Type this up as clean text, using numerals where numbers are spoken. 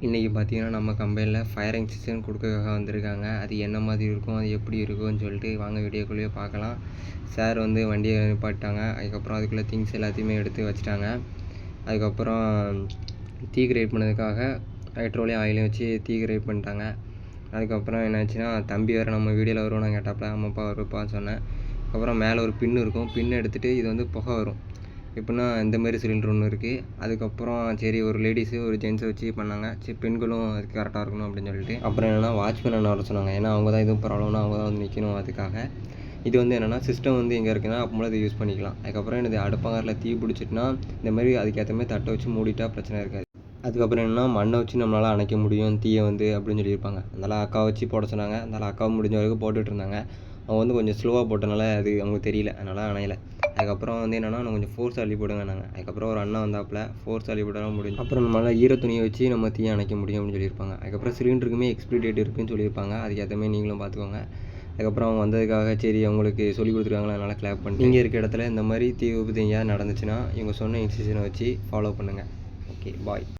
இன்றைக்கி பார்த்தீங்கன்னா நம்ம கம்பெனியில் ஃபயர் எக்ஸ்டிங்ஷன் கொடுக்கறதுக்காக வந்திருக்காங்க. அது என்ன மாதிரி இருக்கும், அது எப்படி இருக்கும்னு சொல்லிட்டு வாங்க வீடியோக்குள்ளேயே பார்க்கலாம். சார் வந்து வண்டியை நிப்பாட்டாங்க. அதுக்கப்புறம் அதுக்குள்ளே திங்ஸ் எல்லாத்தையுமே எடுத்து வச்சுட்டாங்க. அதுக்கப்புறம் தீ கிரியேட் பண்ணதுக்காக பெட்ரோலையும் ஆயிலையும் வச்சு தீ கிரியேட் பண்ணிட்டாங்க. அதுக்கப்புறம் என்னாச்சுன்னா, தம்பி வேறு நம்ம வீடியோவில் வருவோம் நான் கேட்டாப்புல, ஆமாப்பா வருப்பான்னு சொன்னேன். அப்புறம் மேலே ஒரு பின் இருக்கும், பின் எடுத்துகிட்டு இது வந்து புகை வரும் எப்படின்னா இந்தமாரி சிலிண்டர் ஒன்று இருக்குது. அதுக்கப்புறம் சரி ஒரு லேடிஸு ஒரு ஜென்ஸை வச்சு பண்ணாங்க. சரி பெண்களும் அதுக்கு கரெக்டாக இருக்கணும் அப்படின்னு சொல்லிட்டு அப்புறம் என்னென்னா வாட்ச்மேன் என்ன வர சொன்னாங்க. ஏன்னா அவங்க தான் எதுவும் ப்ராப்ளம்னா அவங்க தான் வந்து நிற்கணும். அதுக்காக இது வந்து என்னென்னா சிஸ்டம் வந்து எங்கே இருக்குன்னா அப்போ அதை யூஸ் பண்ணிக்கலாம். அதுக்கப்புறம் எனக்கு அடுப்பங்கரில் தீ பிடிச்சிட்டுனா இந்தமாதிரி அதுக்கேற்ற மாதிரி தட்டை வச்சு மூடிட்டா பிரச்சனை இருக்காது. அதுக்கப்புறம் என்னென்னா மண்ணை வச்சு நம்மளால் அணைக்க முடியும் தீயை வந்து அப்படின்னு சொல்லியிருப்பாங்க. அதனால் அக்காவை வச்சு போட சொன்னாங்க. அதனால் அக்காவை முடிஞ்ச வரைக்கும் போட்டுட்டு இருந்தாங்க. அவங்க வந்து கொஞ்சம் ஸ்லோவாக போட்டனால அது அவங்களுக்கு தெரியல, அதனால் அணையலை. அதுக்கப்புறம் வந்து என்னென்னா நான் கொஞ்சம் ஃபோர்ஸ் அள்ளி போடுங்கன்னாங்க. அதுக்கப்புறம் ஒரு அண்ணா வந்தாப்புல ஃபோர்ஸ் அள்ளி போடலாம் முடியும். அப்புறம் நம்மளால் ஈர துணியை வச்சு நம்ம தீயை அணைக்க முடியும் அப்படின்னு சொல்லியிருப்பாங்க. அதுக்கப்புறம் சிலிண்டருக்குமே எக்ஸ்பிரி டேட் இருக்குதுன்னு சொல்லியிருப்பாங்க. அதுக்கேற்ற மாதிரி நீங்களும் பார்த்துக்கோங்க. அதுக்கப்புறம் அவங்க வந்ததுக்காக சரி அவங்களுக்கு சொல்லி கொடுத்துருக்காங்களா, அதனால் கிளாப் பண்ணி நீங்கள் இருக்க இடத்துல இந்த மாதிரி தீ விபத்து எங்கேயாவது நடந்துச்சுன்னா இவங்க சொன்ன இன்ஸ்ட்ரக்ஷனை வச்சு ஃபாலோ பண்ணுங்கள். Okay bye.